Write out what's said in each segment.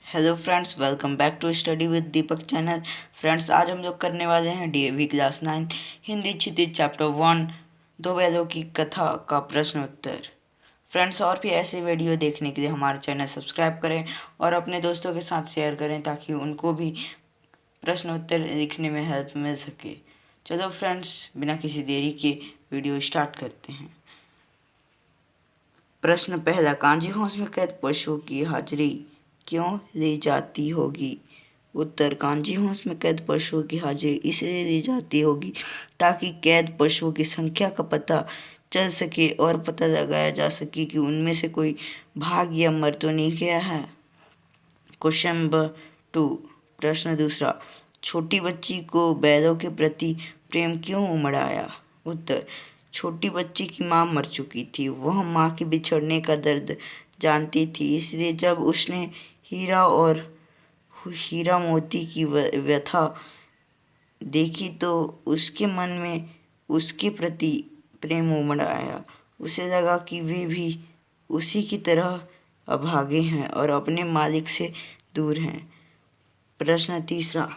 Hello friends, welcome back to study with Deepak channel. Friends, आज हम लोग करने वाले हैं DAV class 9 Hindi Kshitij chapter 1 दो बैलों की कथा का प्रश्न उत्तर। फ्रेंड्स, और भी ऐसे वीडियो देखने के लिए हमारे चैनल सब्सक्राइब करें और अपने दोस्तों के साथ शेयर करें ताकि उनको भी प्रश्न उत्तर लिखने में हेल्प मिल सके। चलो फ्रेंड्स, बिना किसी देरी के वीडियो स्टार्ट करते हैं। प्रश्न पहला, कांजी हाउस में कैद पशुओं की हाजिरी क्यों ली जाती होगी? उत्तर, कांजी हाउस में कैद पशुओं की हाजिरी इसलिए ली जाती होगी ताकि कैद पशुओं की संख्या का पता चल सके और पता लगाया जा सके कि उनमें से कोई भाग या मर तो नहीं गया है। क्वेश्चन नंबर 2, प्रश्न दूसरा, छोटी बच्ची को बैलों के प्रति प्रेम क्यों उमड़ आया? उत्तर, छोटी बच्ची की माँ मर चुकी थी। वह माँ के बिछड़ने का दर्द जानती थी, इसलिए जब उसने हीरा मोती की व्यथा देखी तो उसके मन में उसके प्रति प्रेम उमड़ आया। उसे लगा कि वे भी उसी की तरह अभागे हैं और अपने मालिक से दूर हैं। प्रश्न तीसरा,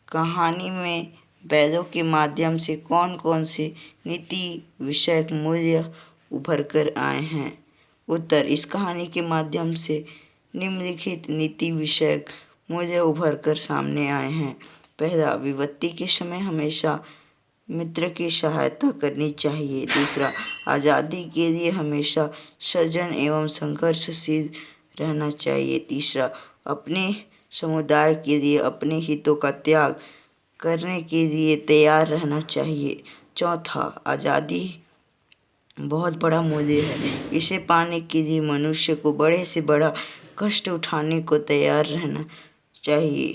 कहानी में बैलों के माध्यम से कौन कौन से नीति विषयक मूल्य उभर कर आए हैं? उत्तर, इस कहानी के माध्यम से निम्नलिखित नीति विषयक मूल्य उभर कर सामने आए हैं। पहला, विपत्ति के समय हमेशा मित्र की सहायता करनी चाहिए। दूसरा, आज़ादी के लिए हमेशा सजन एवं संघर्षशील रहना चाहिए। तीसरा, अपने समुदाय के लिए अपने हितों का त्याग करने के लिए तैयार रहना चाहिए। चौथा, आज़ादी बहुत बड़ा मूल्य है, इसे पाने के लिए मनुष्य को बड़े से बड़ा कष्ट उठाने को तैयार रहना चाहिए।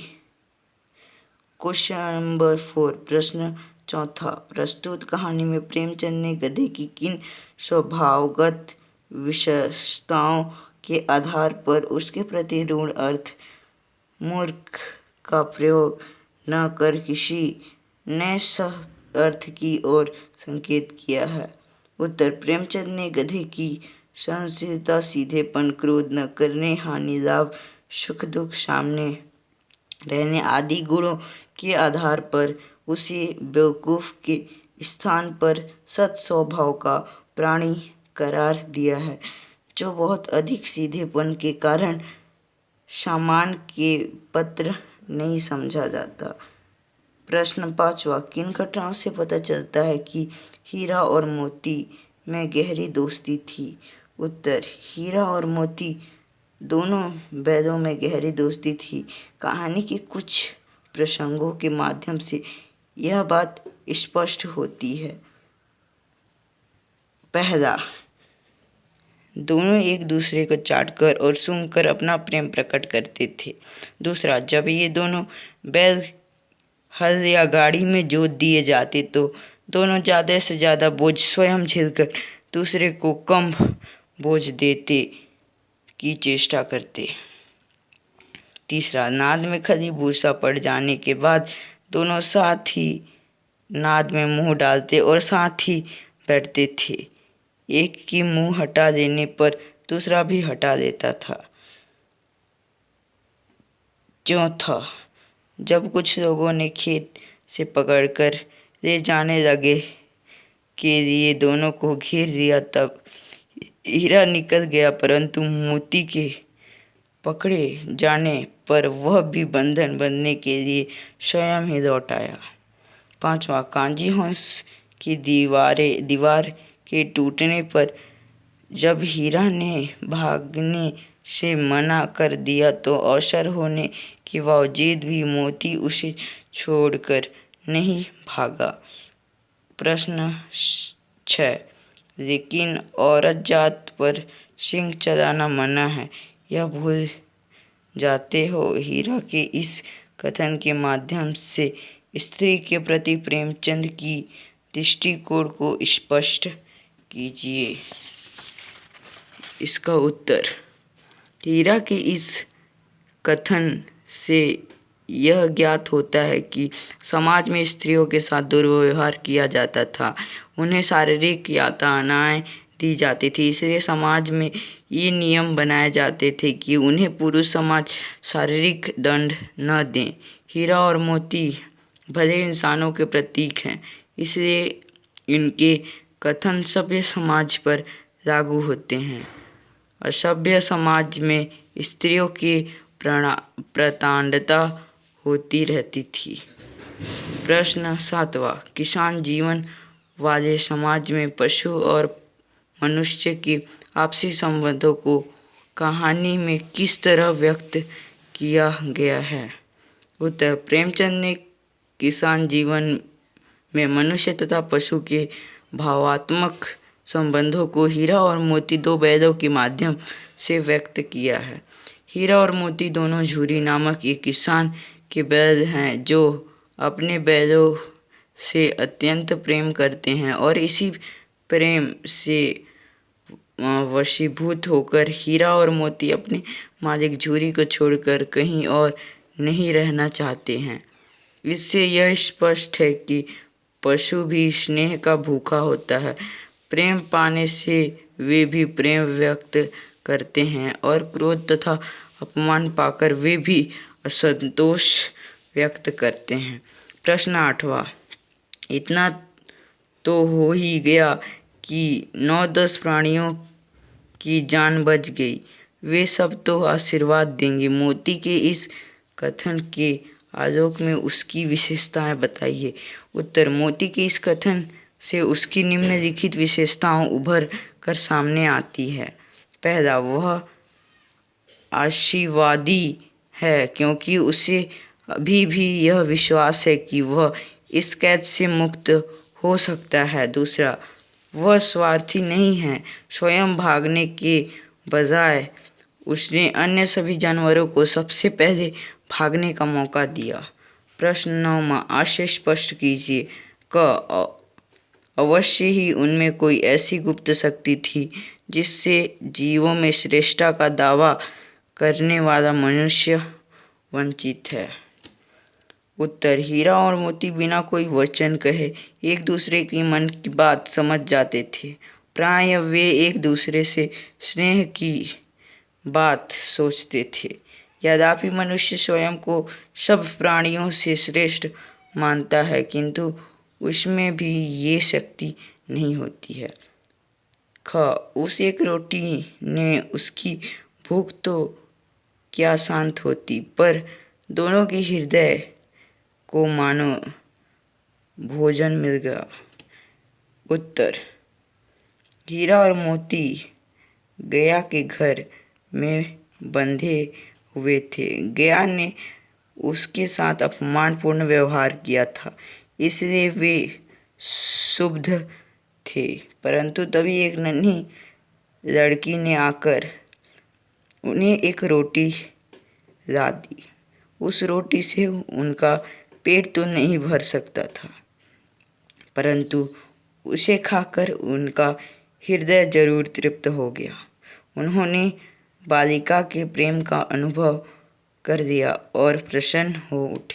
क्वेश्चन नंबर 4, प्रश्न चौथा, प्रस्तुत कहानी में प्रेमचंद ने गधे की किन स्वभावगत विशेषताओं के आधार पर उसके प्रति ऋण अर्थ मूर्ख का प्रयोग न कर किसी नए सह अर्थ की ओर संकेत किया है? उत्तर, प्रेमचंद ने गधे की सहनशीलता, सीधेपन, क्रोध न करने, हानि लाभ, सुख दुख सामने रहने आदि गुणों के आधार पर उसे बेवकूफ़ के स्थान पर सत स्वभाव का प्राणी करार दिया है, जो बहुत अधिक सीधेपन के कारण सामान के पत्र नहीं समझा जाता। प्रश्न पांचवा, किन घटनाओं से पता चलता है कि हीरा और मोती में गहरी दोस्ती थी? उत्तर, हीरा और मोती दोनों बैलों में गहरी दोस्ती थी। कहानी के कुछ प्रसंगों के माध्यम से यह बात स्पष्ट होती है। पहला, दोनों एक दूसरे को चाटकर और सूंघकर अपना प्रेम प्रकट करते थे। दूसरा, जब ये दोनों बैल हल या गाड़ी में जोत दिए जाते तो दोनों ज़्यादा से ज़्यादा बोझ स्वयं झेलकर दूसरे को कम बोझ देते की चेष्टा करते। तीसरा, नाद में खली भूसा पड़ जाने के बाद दोनों साथ ही नाद में मुंह डालते और साथ ही बैठते थे। एक की मुंह हटा देने पर दूसरा भी हटा देता था। चौथा, जब कुछ लोगों ने खेत से पकड़कर ले जाने लगे के लिए दोनों को घेर लिया तब हीरा निकल गया, परंतु मोती के पकड़े जाने पर वह भी बंधन बंधने के लिए स्वयं ही लौट आया। पांचवा, कांजी हाउस की दीवार के टूटने पर जब हीरा ने भागने से मना कर दिया तो अवसर होने के बावजूद भी मोती उसे छोड़कर नहीं भागा। प्रश्न 6, लेकिन औरत जात पर सिंह चलाना मना है, यह भूल जाते हो? हीरा के इस कथन के माध्यम से स्त्री के प्रति प्रेमचंद की दृष्टिकोण को स्पष्ट कीजिए। इसका उत्तर, हीरा के इस कथन से यह ज्ञात होता है कि समाज में स्त्रियों के साथ दुर्व्यवहार किया जाता था, उन्हें शारीरिक यातनाएं दी जाती थी। इसलिए समाज में ये नियम बनाए जाते थे कि उन्हें पुरुष समाज शारीरिक दंड न दें। हीरा और मोती भले इंसानों के प्रतीक हैं, इसलिए इनके कथन सभ्य समाज पर लागू होते हैं। असभ्य समाज में स्त्रियों की प्रताड़ना होती रहती थी। प्रश्न 7वां, किसान जीवन वाले समाज में पशु और मनुष्य के आपसी संबंधों को कहानी में किस तरह व्यक्त किया गया है? उत्तर, प्रेमचंद ने किसान जीवन में मनुष्य तथा पशु के भावात्मक संबंधों को हीरा और मोती दो बैलों के माध्यम से व्यक्त किया है। हीरा और मोती दोनों झूरी नामक एक किसान के बैल हैं जो अपने बैलों से अत्यंत प्रेम करते हैं और इसी प्रेम से वशीभूत होकर हीरा और मोती अपने मालिक झूरी को छोड़कर कहीं और नहीं रहना चाहते हैं। इससे यह स्पष्ट है कि पशु भी स्नेह का भूखा होता है। प्रेम पाने से वे भी प्रेम व्यक्त करते हैं और क्रोध तथा अपमान पाकर वे भी असंतोष व्यक्त करते हैं। प्रश्न 8वां, इतना तो हो ही गया कि 9-10 प्राणियों की जान बच गई, वे सब तो आशीर्वाद देंगे। मोती के इस कथन के आलोक में उसकी विशेषताएं बताइए। उत्तर, मोती के इस कथन से उसकी निम्नलिखित विशेषताओं उभर कर सामने आती है। पहला, वह आशावादी है क्योंकि उसे अभी भी यह विश्वास है कि वह इस कैद से मुक्त हो सकता है। दूसरा, वह स्वार्थी नहीं है। स्वयं भागने के बजाय उसने अन्य सभी जानवरों को सबसे पहले भागने का मौका दिया। प्रश्न 9वां, आशय स्पष्ट कीजिए। क, अवश्य ही उनमें कोई ऐसी गुप्त शक्ति थी जिससे जीवों में श्रेष्ठता का दावा करने वाला मनुष्य वंचित है। उत्तर, हीरा और मोती बिना कोई वचन कहे एक दूसरे की मन की बात समझ जाते थे। प्रायः वे एक दूसरे से स्नेह की बात सोचते थे। यद्यपि मनुष्य स्वयं को सब प्राणियों से श्रेष्ठ मानता है, किंतु उसमें भी ये शक्ति नहीं होती है। ख, उस एक रोटी ने उसकी भूख तो क्या शांत होती, पर दोनों के हृदय को मानो भोजन मिल गया। उत्तर, हीरा और मोती गया के घर में बंधे हुए थे। गया ने उसके साथ अपमानपूर्ण व्यवहार किया था, इसलिए वे क्षुब्ध थे। परंतु तभी एक नन्ही लड़की ने आकर उन्हें एक रोटी ला दी। उस रोटी से उनका पेट तो नहीं भर सकता था, परंतु उसे खाकर उनका हृदय जरूर तृप्त हो गया। उन्होंने बालिका के प्रेम का अनुभव कर लिया और प्रसन्न हो उठे।